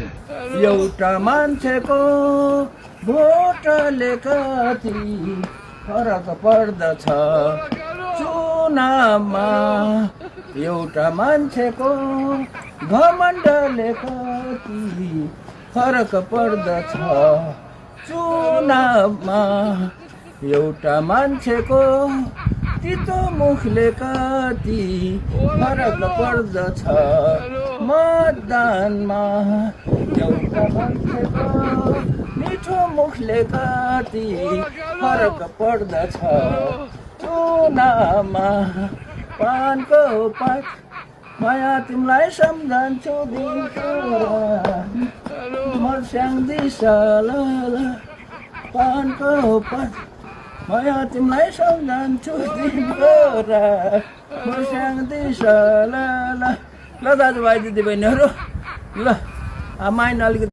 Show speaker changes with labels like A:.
A: एउटा मान्छेको भोटले कति फरक पर्दछ चुनावमा। एउटा मान्छेको घमण्डले कति फरक पर्दछ चुनावमा। एउटा मान्छेको तितो मुखले कति फरक पर्दछ मतदानमा। एउटा मान्छेको मिठो मुखले कति फरक पर्दछ चुनावमा। पानको पात माया तिमीलाई सम्झन्छु दिनको मर्स्याङ दिशा पानको पात माया तिमीलाई सम्झन्छु दिनको मर्स्याङ दिशा ल दाजुभाइ दिदीबहिनीहरू ल माइन अलिकति